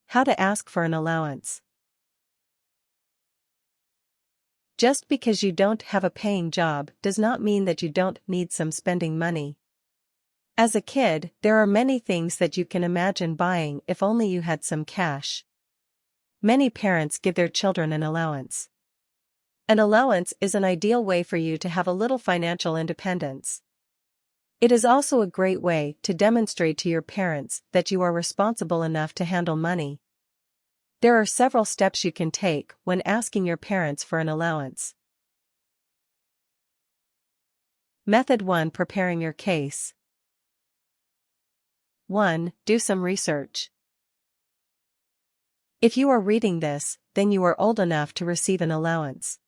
How to ask for an allowance. Just because you don't have a paying job does not mean that you don't need some spending money. As a kid, there are many things that you can imagine buying if only you had some cash. Many parents give their children an allowance. An allowance is an ideal way for you to have a little financial independence. It is also a great way to demonstrate to your parents that you are responsible enough to handle money. There are several steps you can take when asking your parents for an allowance. Method 1. Preparing your case. 1. Do some research. If you are reading this, then you are old enough to receive an allowance.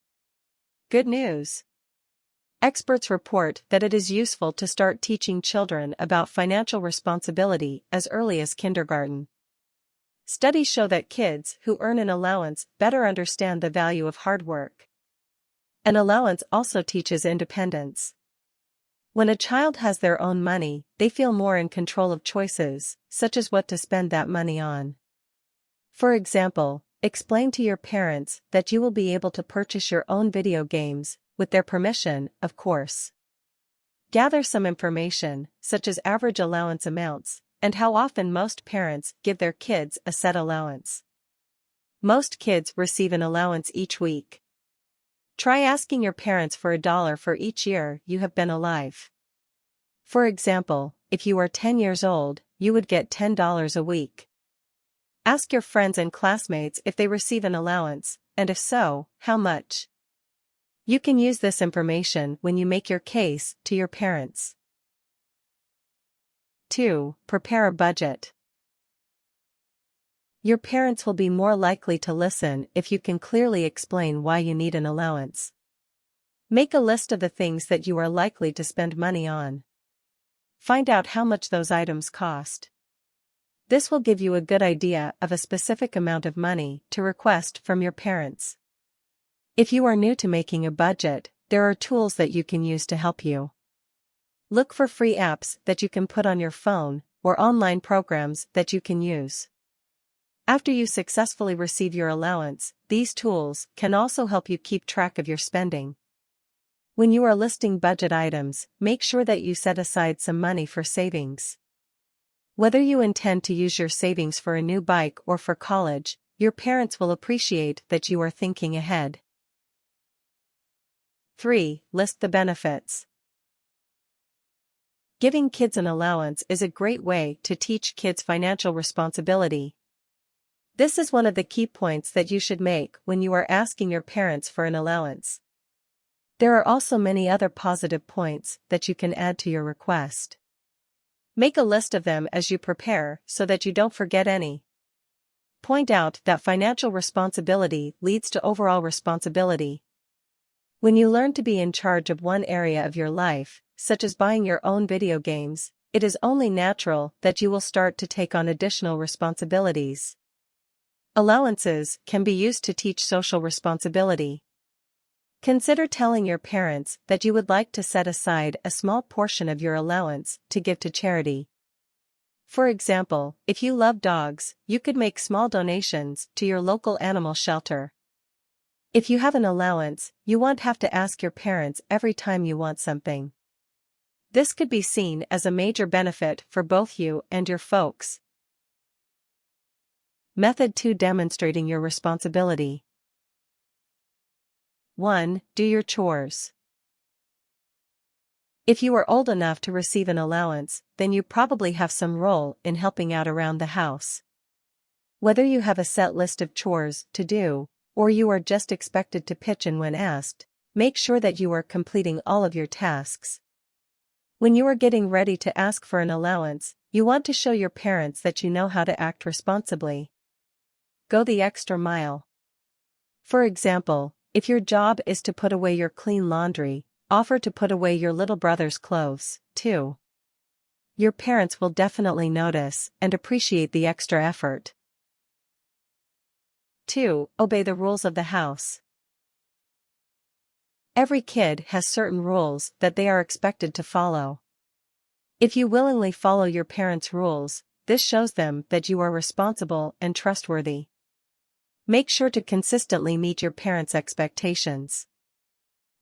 Good news! Experts report that it is useful to start teaching children about financial responsibility as early as kindergarten. Studies show that kids who earn an allowance better understand the value of hard work. An allowance also teaches independence. When a child has their own money, they feel more in control of choices, such as what to spend that money on. For example, explain to your parents that you will be able to purchase your own video games, with their permission, of course. Gather some information, such as average allowance amounts, and how often most parents give their kids a set allowance. Most kids receive an allowance each week. Try asking your parents for $1 for each year you have been alive. For example, if you are 10 years old, you would get $10 a week. Ask your friends and classmates if they receive an allowance, and if so, how much. You can use this information when you make your case to your parents. 2. Prepare a budget. Your parents will be more likely to listen if you can clearly explain why you need an allowance. Make a list of the things that you are likely to spend money on. Find out how much those items cost. This will give you a good idea of a specific amount of money to request from your parents. If you are new to making a budget, there are tools that you can use to help you. Look for free apps that you can put on your phone, or online programs that you can use. After you successfully receive your allowance, these tools can also help you keep track of your spending. When you are listing budget items, make sure that you set aside some money for savings. Whether you intend to use your savings for a new bike or for college, your parents will appreciate that you are thinking ahead. 3. List the benefits. Giving kids an allowance is a great way to teach kids financial responsibility. This is one of the key points that you should make when you are asking your parents for an allowance. There are also many other positive points that you can add to your request. Make a list of them as you prepare so that you don't forget any. Point out that financial responsibility leads to overall responsibility. When you learn to be in charge of one area of your life, such as buying your own video games, it is only natural that you will start to take on additional responsibilities. Allowances can be used to teach social responsibility. Consider telling your parents that you would like to set aside a small portion of your allowance to give to charity. For example, if you love dogs, you could make small donations to your local animal shelter. If you have an allowance, you won't have to ask your parents every time you want something. This could be seen as a major benefit for both you and your folks. Method 2. Demonstrating your responsibility. 1. Do your chores. If you are old enough to receive an allowance, then you probably have some role in helping out around the house. Whether you have a set list of chores to do, or you are just expected to pitch in when asked, make sure that you are completing all of your tasks. When you are getting ready to ask for an allowance, you want to show your parents that you know how to act responsibly. Go the extra mile. For example, if your job is to put away your clean laundry, offer to put away your little brother's clothes, too. Your parents will definitely notice and appreciate the extra effort. 2. Obey the rules of the house. Every kid has certain rules that they are expected to follow. If you willingly follow your parents' rules, this shows them that you are responsible and trustworthy. Make sure to consistently meet your parents' expectations.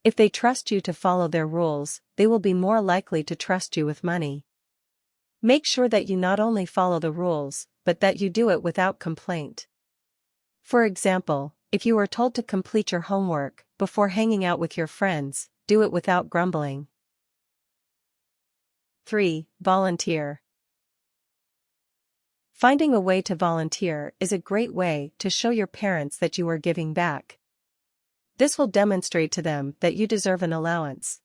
If they trust you to follow their rules, they will be more likely to trust you with money. Make sure that you not only follow the rules, but that you do it without complaint. For example, if you are told to complete your homework before hanging out with your friends, do it without grumbling. 3. Volunteer. Finding a way to volunteer is a great way to show your parents that you are giving back. This will demonstrate to them that you deserve an allowance.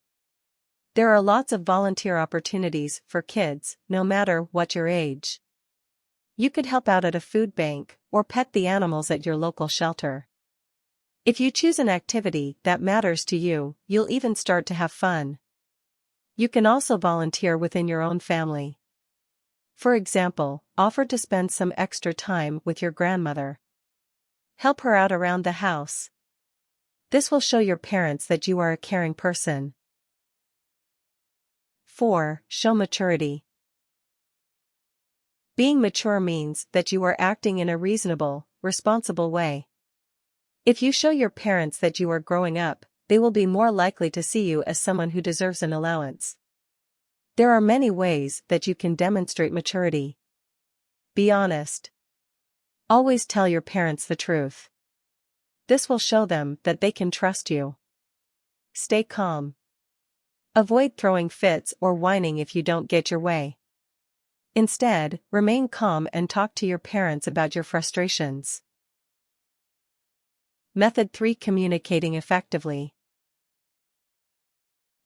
There are lots of volunteer opportunities for kids, no matter what your age. You could help out at a food bank or pet the animals at your local shelter. If you choose an activity that matters to you, you'll even start to have fun. You can also volunteer within your own family. For example, offer to spend some extra time with your grandmother. Help her out around the house. This will show your parents that you are a caring person. 4. Show maturity. Being mature means that you are acting in a reasonable, responsible way. If you show your parents that you are growing up, they will be more likely to see you as someone who deserves an allowance. There are many ways that you can demonstrate maturity. Be honest. Always tell your parents the truth. This will show them that they can trust you. Stay calm. Avoid throwing fits or whining if you don't get your way. Instead, remain calm and talk to your parents about your frustrations. Method 3. Communicating effectively.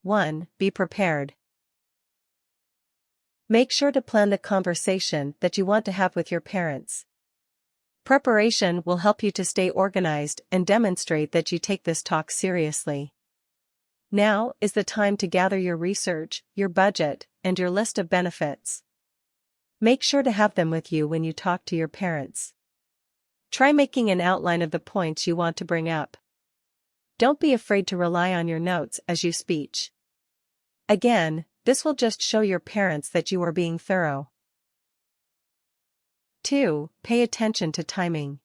1. Be prepared. Make sure to plan the conversation that you want to have with your parents. Preparation will help you to stay organized and demonstrate that you take this talk seriously. Now is the time to gather your research, your budget, and your list of benefits. Make sure to have them with you when you talk to your parents. Try making an outline of the points you want to bring up. Don't be afraid to rely on your notes as you speak. Again, this will just show your parents that you are being thorough. 2. Pay attention to timing.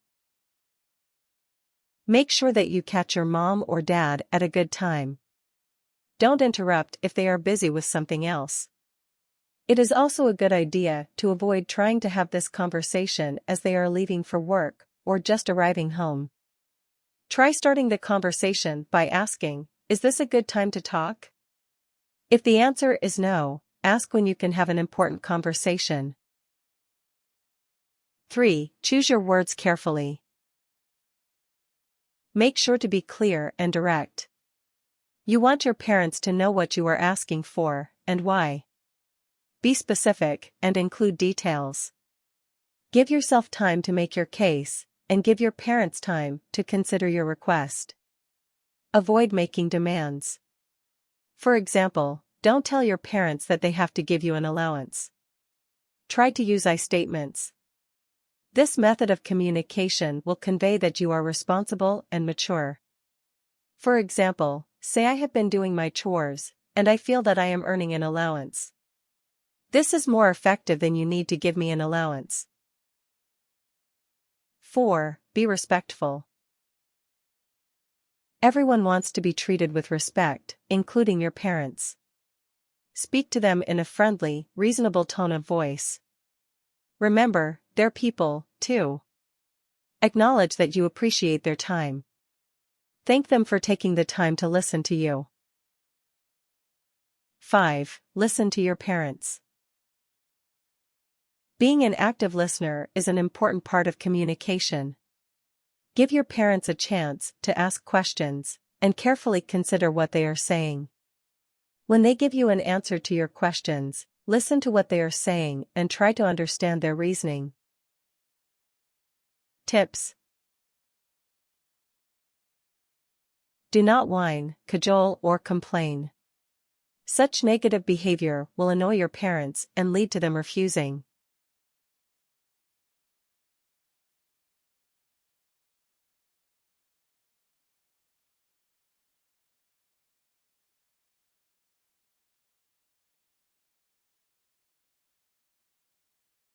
Make sure that you catch your mom or dad at a good time. Don't interrupt if they are busy with something else. It is also a good idea to avoid trying to have this conversation as they are leaving for work or just arriving home. Try starting the conversation by asking, "Is this a good time to talk?" If the answer is no, ask when you can have an important conversation. 3. Choose your words carefully. Make sure to be clear and direct. You want your parents to know what you are asking for and why. Be specific and include details. Give yourself time to make your case, and give your parents time to consider your request. Avoid making demands. For example, don't tell your parents that they have to give you an allowance. Try to use I statements. This method of communication will convey that you are responsible and mature. For example, say I have been doing my chores, and I feel that I am earning an allowance. This is more effective than "you need to give me an allowance." 4. Be respectful. Everyone wants to be treated with respect, including your parents. Speak to them in a friendly, reasonable tone of voice. Remember, they're people, too. Acknowledge that you appreciate their time. Thank them for taking the time to listen to you. 5. Listen to your parents. Being an active listener is an important part of communication. Give your parents a chance to ask questions, and carefully consider what they are saying. When they give you an answer to your questions, listen to what they are saying and try to understand their reasoning. Tips. Do not whine, cajole, or complain. Such negative behavior will annoy your parents and lead to them refusing.